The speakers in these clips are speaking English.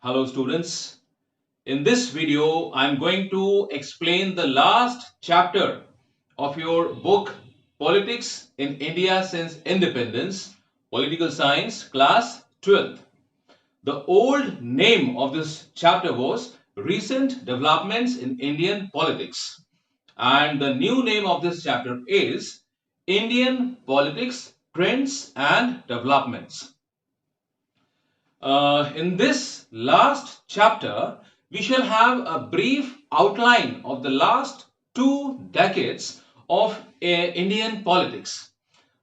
Hello students. In this video, I am going to explain the last chapter of your book Politics in India Since Independence, Political Science, class 12th. The old name of this chapter was Recent Developments in Indian Politics, and the new name of this chapter is Indian Politics, Trends and Developments. In this last chapter, we shall have a brief outline of the last 2 decades of Indian politics.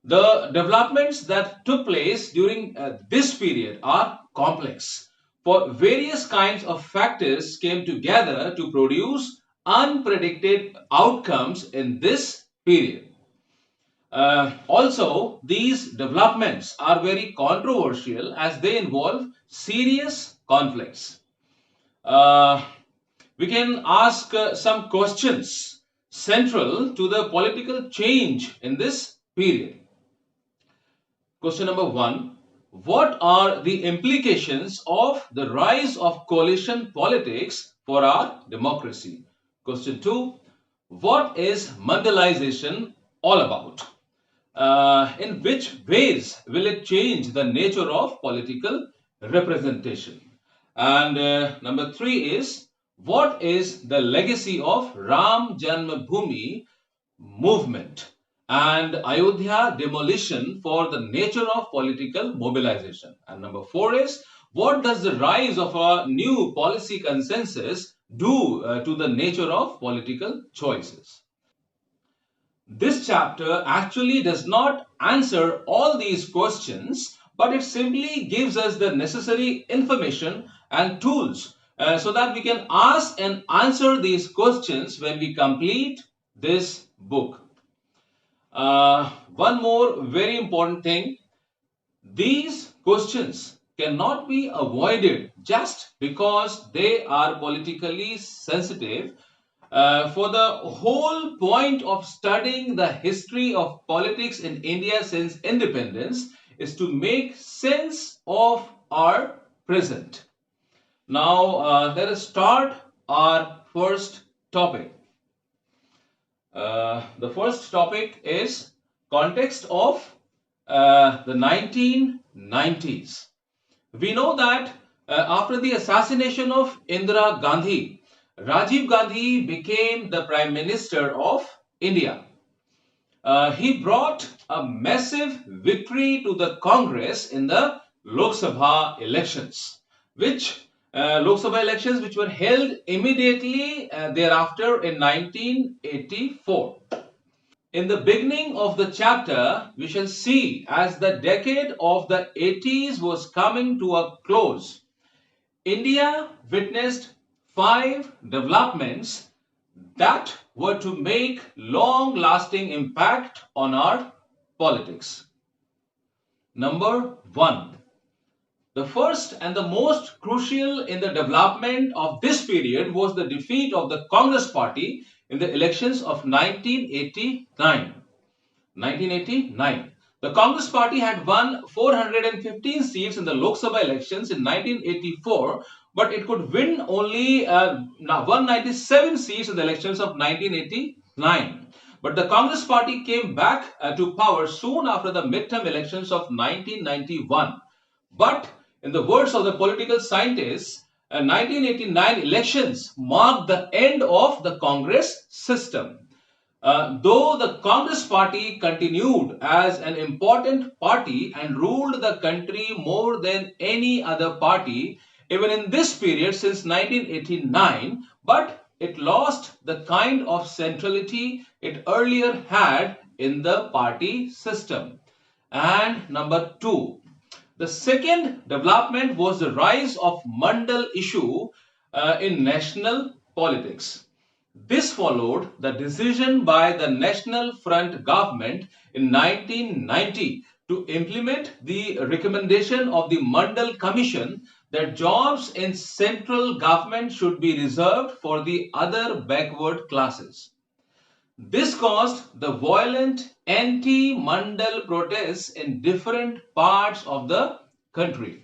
The developments that took place during this period are complex, for various kinds of factors came together to produce unpredicted outcomes in this period. Also, these developments are very controversial as they involve serious conflicts. Uh, we can ask some questions central to the political change in this period. Question number 1. What are the implications of the rise of coalition politics for our democracy? Question 2. What is Mandalization all about? In which ways will it change the nature of political representation? And number 3 is, what is the legacy of Ram Janmabhoomi movement and Ayodhya Demolition for the nature of political mobilization? And number 4 is, what does the rise of a new policy consensus do to the nature of political choices? This chapter actually does not answer all these questions, but it simply gives us the necessary information and tools so that we can ask and answer these questions when we complete this book. One more very important thing, these questions cannot be avoided just because they are politically sensitive. For the whole point of studying the history of politics in India since independence is to make sense of our present. Now, let us start our first topic. The first topic is context of the 1990s. We know that after the assassination of Indira Gandhi, Rajiv Gandhi became the Prime Minister of India. He brought a massive victory to the Congress in the Lok Sabha elections, which were held immediately thereafter in 1984. In the beginning of the chapter, we shall see as the decade of the 80s was coming to a close, India witnessed 5 developments that were to make long-lasting impact on our politics. Number 1. The first and the most crucial in the development of this period was the defeat of the Congress party in the elections of 1989. 1989. The Congress party had won 415 seats in the Lok Sabha elections in 1984, but it could win only 197 seats in the elections of 1989. But the Congress party came back to power soon after the midterm elections of 1991. But in the words of the political scientists, 1989 elections marked the end of the Congress system. Though the Congress party continued as an important party and ruled the country more than any other party, even in this period since 1989, but it lost the kind of centrality it earlier had in the party system. And number 2, the second development was the rise of Mandal issue in national politics. This followed the decision by the National Front government in 1990 to implement the recommendation of the Mandal Commission that jobs in central government should be reserved for the other backward classes. This caused the violent anti-Mandal protests in different parts of the country.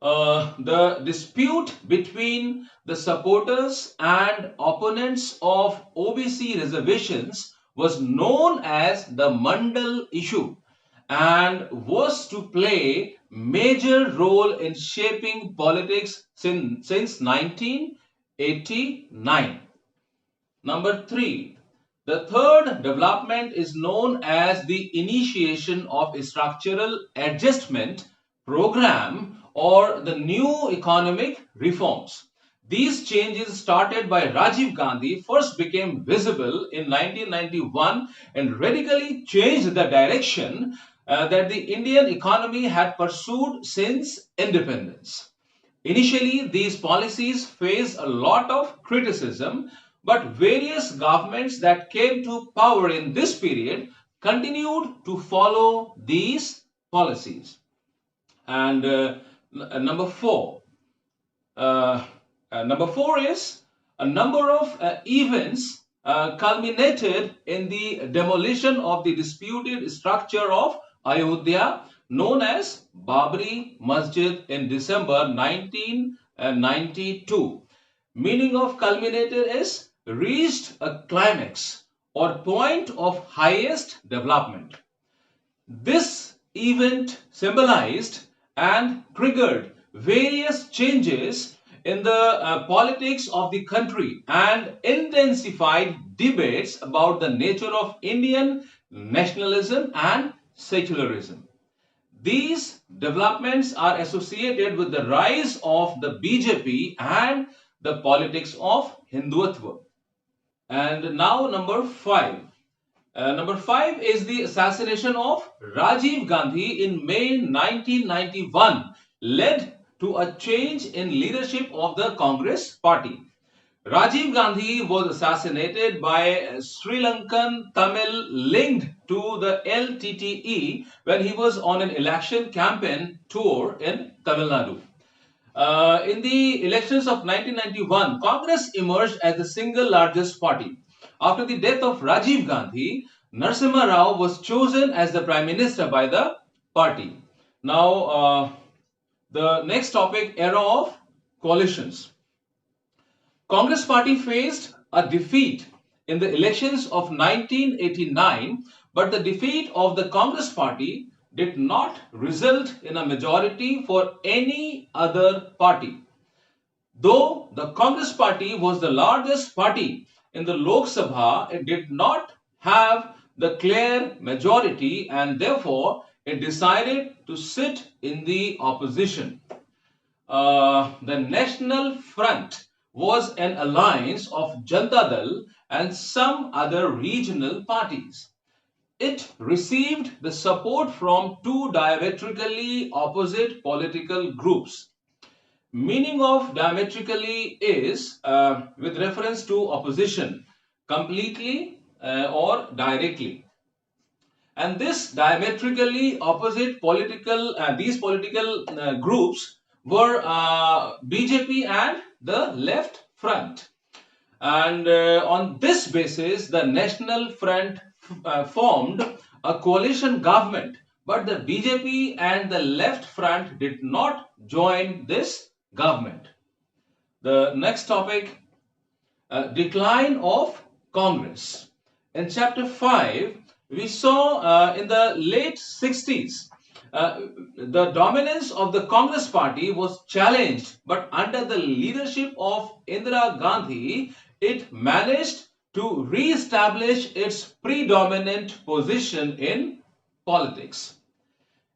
The dispute between the supporters and opponents of OBC reservations was known as the Mandal issue and was to play major role in shaping politics since 1989. Number 3. The third development is known as the initiation of a structural adjustment program or the new economic reforms. These changes started by Rajiv Gandhi first became visible in 1991 and radically changed the direction that the Indian economy had pursued since independence. Initially, these policies faced a lot of criticism, but various governments that came to power in this period continued to follow these policies. And number four, number four is a number of events culminated in the demolition of the disputed structure of Ayodhya, known as Babri Masjid in December 1992. Meaning of culminated is reached a climax or point of highest development. This event symbolized and triggered various changes in the politics of the country and intensified debates about the nature of Indian nationalism and secularism. These developments are associated with the rise of the BJP and the politics of Hindutva. And now number 5. Number 5 is the assassination of Rajiv Gandhi in May 1991 led to a change in leadership of the Congress party. Rajiv Gandhi was assassinated by a Sri Lankan Tamil linked to the LTTE when he was on an election campaign tour in Tamil Nadu. In the elections of 1991, Congress emerged as the single largest party. After the death of Rajiv Gandhi, Narasimha Rao was chosen as the Prime Minister by the party. Now, the next topic, era of coalitions. Congress party faced a defeat in the elections of 1989, but the defeat of the Congress party did not result in a majority for any other party. Though the Congress party was the largest party in the Lok Sabha, it did not have the clear majority and therefore it decided to sit in the opposition. The National Front was an alliance of Janata Dal and some other regional parties. It received the support from two diametrically opposite political groups. Meaning of diametrically is with reference to opposition, completely or directly. And this diametrically opposite these political groups were BJP and the Left Front. And on this basis, the National Front formed a coalition government, but the BJP and the Left Front did not join this government. The next topic, decline of Congress. In chapter 5, we saw in the late 60s, the dominance of the Congress party was challenged, but under the leadership of Indira Gandhi, it managed to re-establish its predominant position in politics.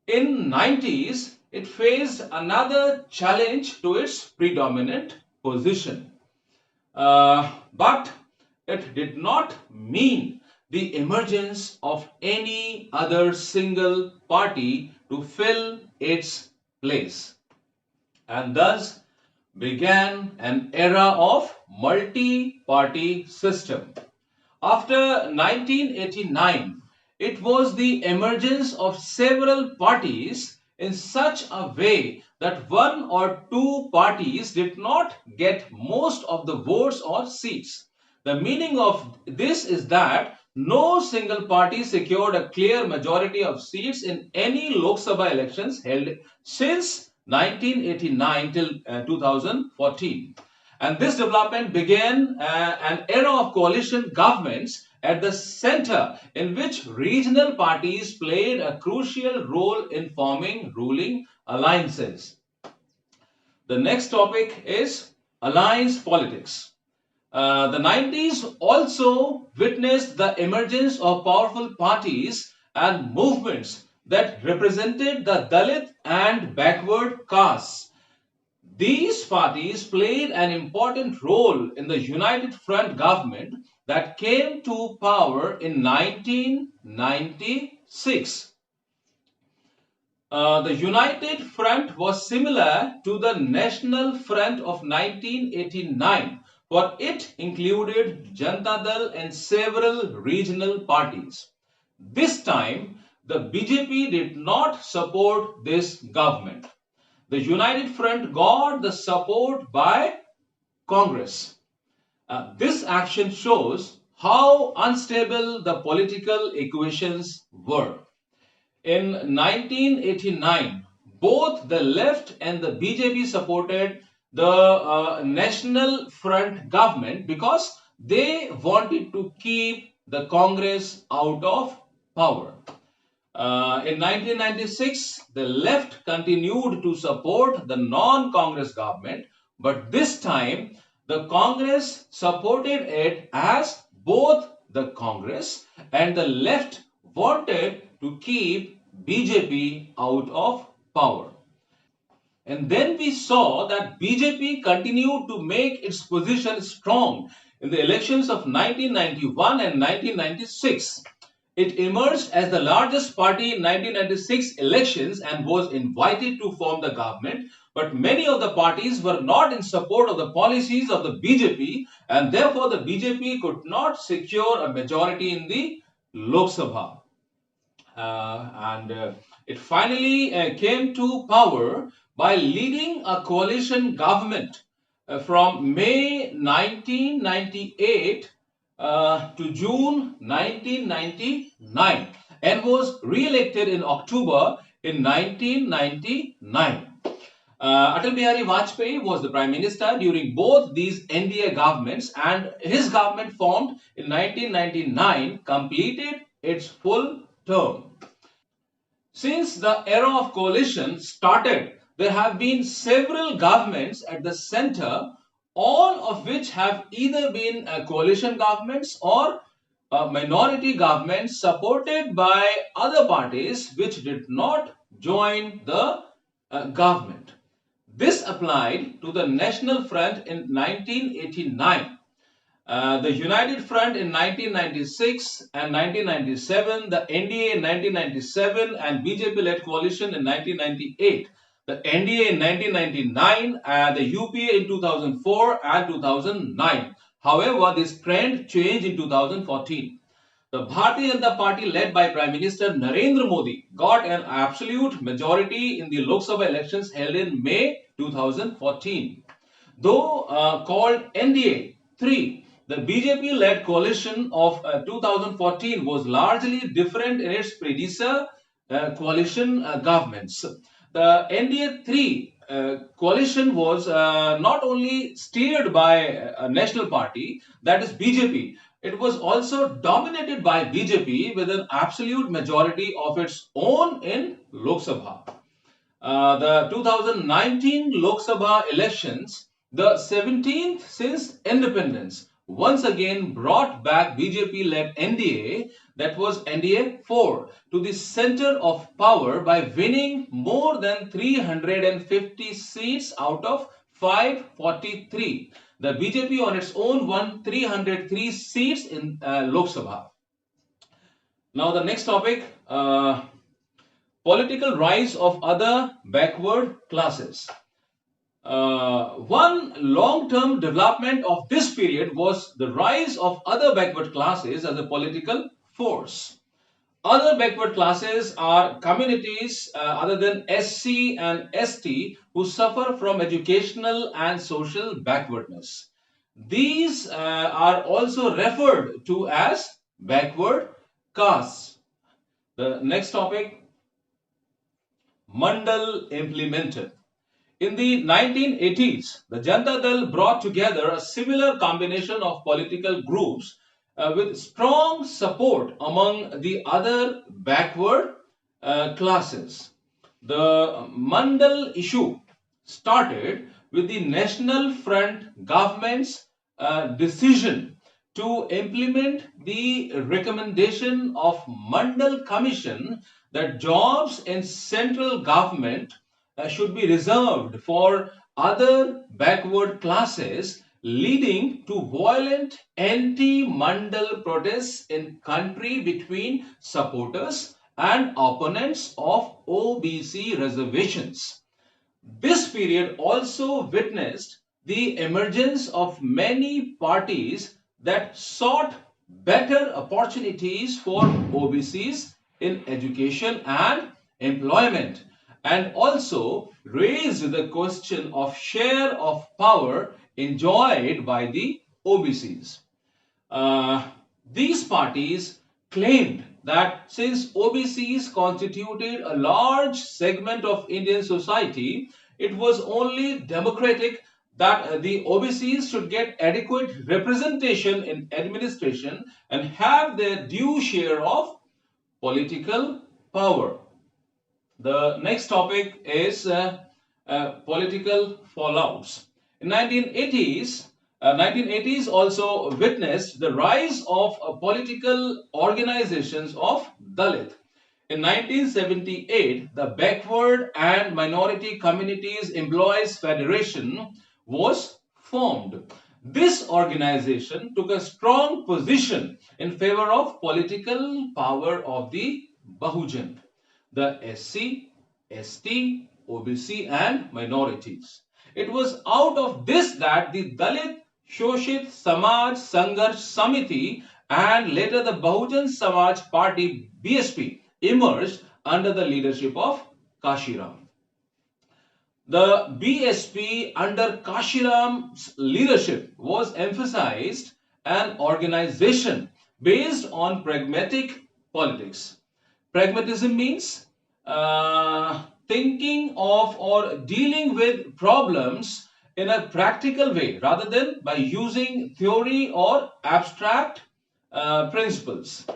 In 90s, it faced another challenge to its predominant position. But it did not mean the emergence of any other single party to fill its place. And thus began an era of multi-party system. After 1989, it was the emergence of several parties in such a way that one or two parties did not get most of the votes or seats. The meaning of this is that no single party secured a clear majority of seats in any Lok Sabha elections held since 1989 till 2014. And this development began an era of coalition governments at the center, in which regional parties played a crucial role in forming ruling alliances. The next topic is alliance politics. The 90s also witnessed the emergence of powerful parties and movements that represented the Dalit and backward castes. These parties played an important role in the United Front government that came to power in 1996. The United Front was similar to the National Front of 1989, for it included Janata Dal and several regional parties. This time, the BJP did not support this government. The United Front got the support by Congress. This action shows how unstable the political equations were. In 1989, both the left and the BJP supported the National Front government because they wanted to keep the Congress out of power. In 1996, the left continued to support the non-Congress government, but this time the Congress supported it, as both the Congress and the left wanted to keep BJP out of power. And then we saw that BJP continued to make its position strong in the elections of 1991 and 1996. It emerged as the largest party in 1996 elections and was invited to form the government. But many of the parties were not in support of the policies of the BJP, and therefore the BJP could not secure a majority in the Lok Sabha. And it finally came to power by leading a coalition government from May 1998 to June 1999, and was re-elected in October in 1999. Atal Bihari Vajpayee was the Prime Minister during both these NDA governments, and his government formed in 1999 completed its full term. Since the era of coalition started, there have been several governments at the center, all of which have either been coalition governments or minority governments supported by other parties which did not join the government. This applied to the National Front in 1989. The United Front in 1996 and 1997, the NDA in 1997, and BJP-led coalition in 1998. The NDA in 1999, and the UPA in 2004 and 2009. However, this trend changed in 2014. The Bharatiya Janata Party, led by Prime Minister Narendra Modi, got an absolute majority in the Lok Sabha elections held in May 2014. Though called NDA 3, the BJP-led coalition of 2014 was largely different in its predecessor coalition governments. The NDA 3 coalition was not only steered by a national party, that is BJP, it was also dominated by BJP with an absolute majority of its own in Lok Sabha. The 2019 Lok Sabha elections, the 17th since independence, once again brought back BJP-led NDA, that was NDA 4, to the center of power by winning more than 350 seats out of 543. The BJP on its own won 303 seats in Lok Sabha. Now the next topic, political rise of other backward classes. One long-term development of this period was the rise of other backward classes as a political force. Other backward classes are communities other than SC and ST who suffer from educational and social backwardness. These are also referred to as backward castes. The next topic, Mandal implemented. In the 1980s, the Janata Dal brought together a similar combination of political groups with strong support among the other backward classes. The Mandal issue started with the National Front government's decision to implement the recommendation of Mandal Commission that jobs in central government should be reserved for other backward classes, leading to violent anti-Mandal protests in country between supporters and opponents of OBC reservations. This period also witnessed the emergence of many parties that sought better opportunities for OBCs in education and employment, and also raised the question of share of power enjoyed by the OBCs. Uh, these parties claimed that since OBCs constituted a large segment of Indian society, it was only democratic that the OBCs should get adequate representation in administration and have their due share of political power. The next topic is political fallouts. In 1980s also witnessed the rise of political organizations of Dalit. In 1978, the Backward and Minority Communities Employees Federation was formed. This organization took a strong position in favor of political power of the Bahujan, the SC, ST, OBC and minorities. It was out of this that the Dalit Shoshit Samaj Sangharsh Samiti and later the Bahujan Samaj Party BSP emerged under the leadership of Kashiram. The BSP under Kashiram's leadership was emphasized an organization based on pragmatic politics. Pragmatism means thinking of or dealing with problems in a practical way rather than by using theory or abstract principles.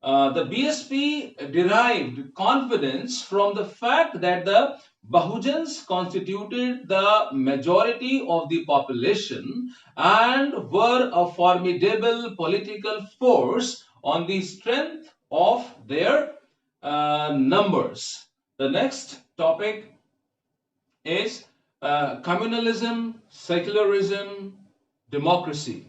The BSP derived confidence from the fact that the Bahujans constituted the majority of the population and were a formidable political force on the strength of their numbers. The next topic is communalism, secularism, democracy.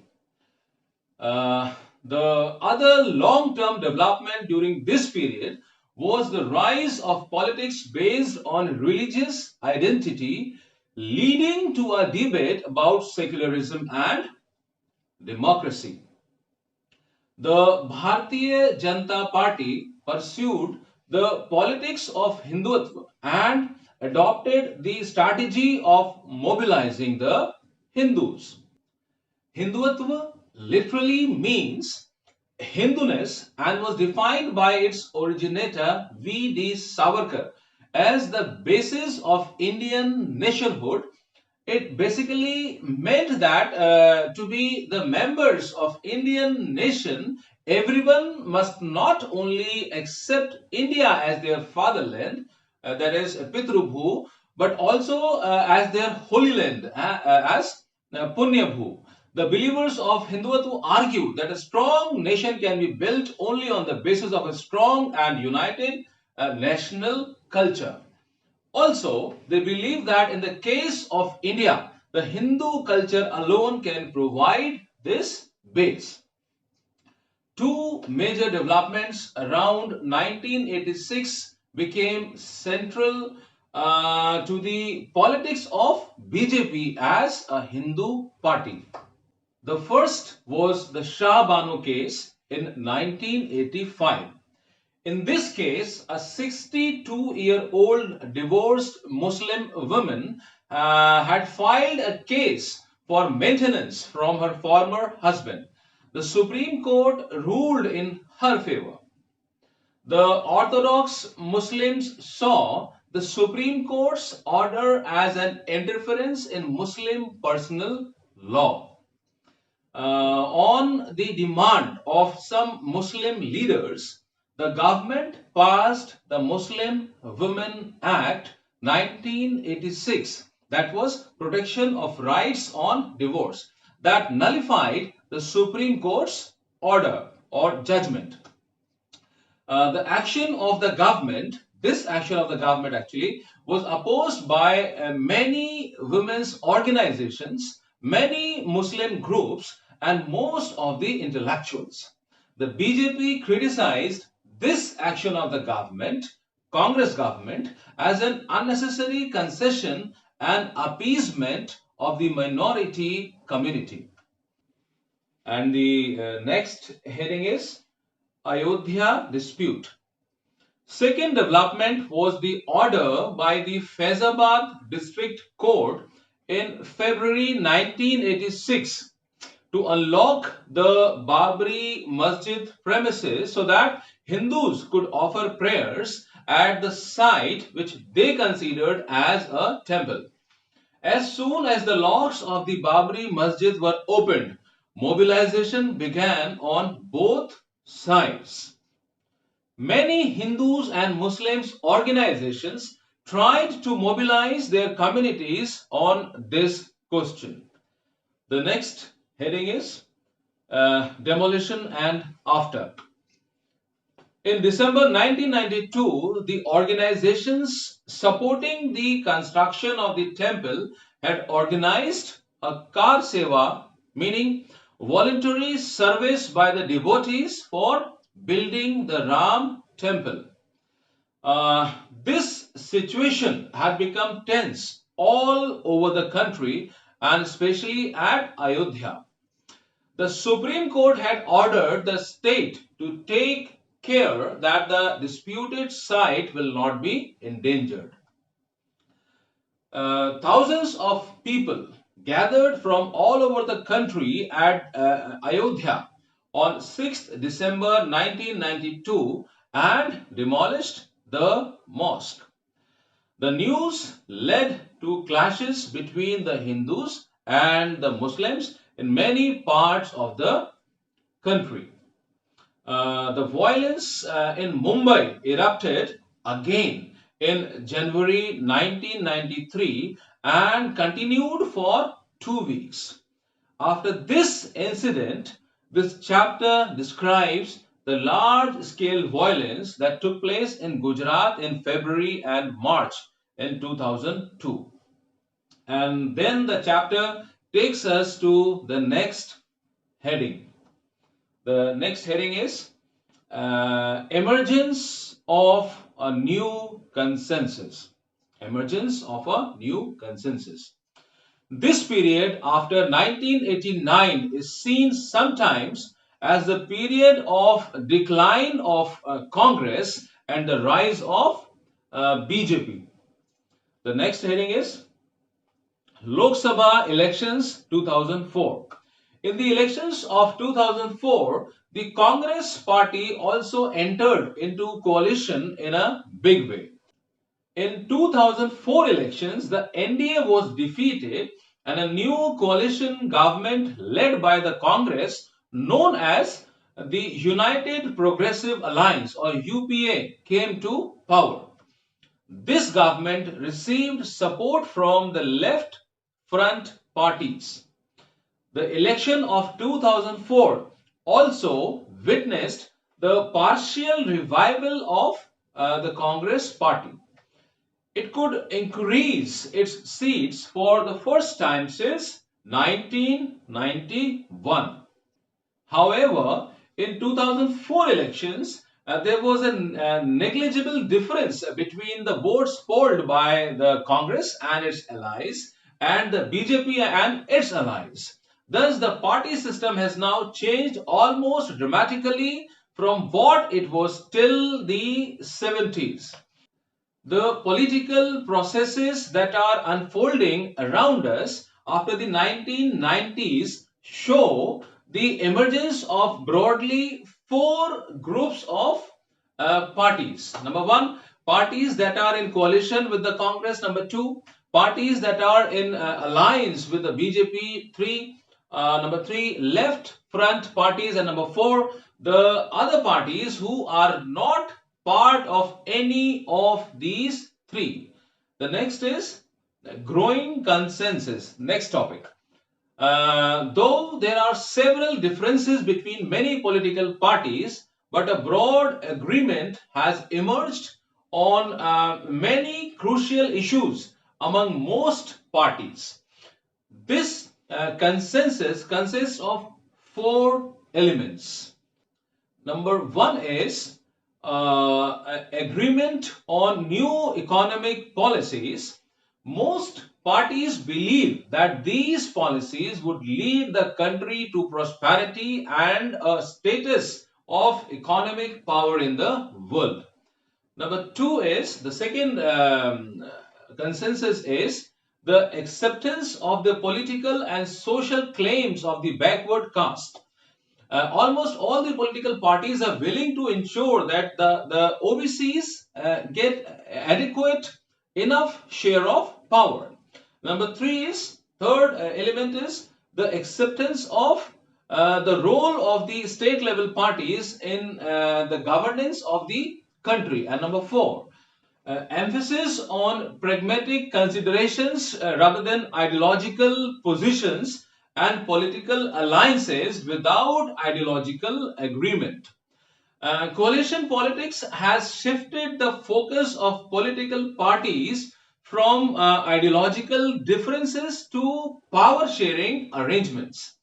The other long-term development during this period was the rise of politics based on religious identity, leading to a debate about secularism and democracy. The Bharatiya Janata Party pursued the politics of Hindutva and adopted the strategy of mobilizing the Hindus. Hindutva literally means Hinduness and was defined by its originator V.D. Savarkar as the basis of Indian nationhood. It basically meant that to be the members of Indian nation, everyone must not only accept India as their fatherland, that is Pitrubhu, but also as their holy land, as Punyabhu. The believers of Hindutva argue that a strong nation can be built only on the basis of a strong and united national culture. Also, they believe that in the case of India, the Hindu culture alone can provide this base. Two major developments around 1986 became central to the politics of BJP as a Hindu party. The first was the Shah Bano case in 1985. In this case, a 62-year-old divorced Muslim woman had filed a case for maintenance from her former husband. The Supreme Court ruled in her favor. The Orthodox Muslims saw the Supreme Court's order as an interference in Muslim personal law. On the demand of some Muslim leaders, the government passed the Muslim Women Act 1986, that was Protection of Rights on Divorce, that nullified the Supreme Court's order or judgment. The action of the government, this action of the government actually, was opposed by many women's organizations, many Muslim groups, and most of the intellectuals. The BJP criticized this action of the government, Congress government, as an unnecessary concession and appeasement of the minority community. And the next heading is Ayodhya Dispute. Second development was the order by the Faizabad District Court in February 1986 to unlock the Babri Masjid premises so that Hindus could offer prayers at the site which they considered as a temple. As soon as the locks of the Babri Masjid were opened, mobilization began on both sides. Many Hindus and Muslims organizations tried to mobilize their communities on this question. The next heading is Demolition and After. In December 1992, the organizations supporting the construction of the temple had organized a Kar Seva, meaning voluntary service by the devotees for building the Ram temple. This situation had become tense all over the country and especially at Ayodhya. The Supreme Court had ordered the state to take care that the disputed site will not be endangered. Thousands of people gathered from all over the country at Ayodhya on 6th December 1992 and demolished the mosque. The news led to clashes between the Hindus and the Muslims in many parts of the country. The violence in Mumbai erupted again in January 1993 and continued for 2 weeks. After this incident, this chapter describes the large-scale violence that took place in Gujarat in February and March in 2002. And then the chapter takes us to the next heading. The next heading is Emergence of a New Consensus. Emergence of a New Consensus. This period after 1989 is seen sometimes as the period of decline of Congress and the rise of BJP. The next heading is Lok Sabha Elections 2004. In the elections of 2004, the Congress party also entered into coalition in a big way. In 2004 elections, the NDA was defeated and a new coalition government led by the Congress known as the United Progressive Alliance or UPA came to power. This government received support from the left front parties. The election of 2004 also witnessed the partial revival of the Congress party. It could increase its seats for the first time since 1991. However, in 2004 elections, there was a negligible difference between the votes polled by the Congress and its allies and the BJP and its allies. Thus, the party system has now changed almost dramatically from what it was till the 70s. The political processes that are unfolding around us after the 1990s show the emergence of broadly four groups of parties. Number one, parties that are in coalition with the Congress, number 2, parties that are in alliance with the BJP, 3, number 3, left front parties, and number 4, the other parties who are not part of any of these 3. The next is growing consensus. Next topic. Though there are several differences between many political parties, but a broad agreement has emerged on many crucial issues among most parties. This consensus consists of 4 elements. Number 1 is agreement on new economic policies. Most parties believe that these policies would lead the country to prosperity and a status of economic power in the world. Number 2 is the second consensus is the acceptance of the political and social claims of the backward caste. Almost all the political parties are willing to ensure that the OBCs get adequate enough share of power. Number 3 is, third element is the acceptance of the role of the state level parties in the governance of the country. And number 4, emphasis on pragmatic considerations rather than ideological positions and political alliances without ideological agreement. Coalition politics has shifted the focus of political parties from ideological differences to power sharing arrangements.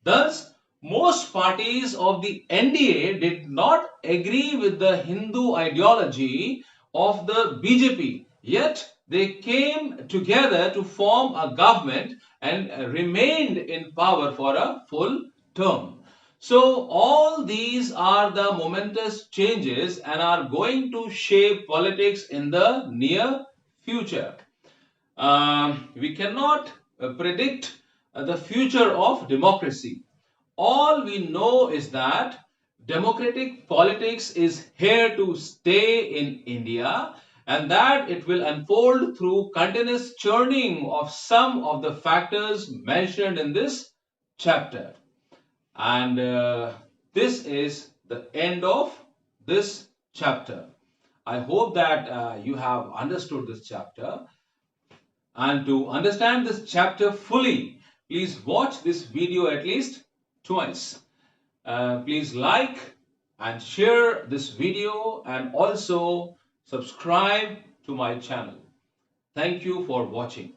Thus, most parties of the NDA did not agree with the Hindu ideology of the BJP, yet they came together to form a government and remained in power for a full term. So all these are the momentous changes and are going to shape politics in the near future. We cannot predict the future of democracy. All we know is that democratic politics is here to stay in India, and that it will unfold through continuous churning of some of the factors mentioned in this chapter. And this is the end of this chapter. I hope that you have understood this chapter. And to understand this chapter fully, please watch this video at least twice. Please like and share this video and also subscribe to my channel. Thank you for watching.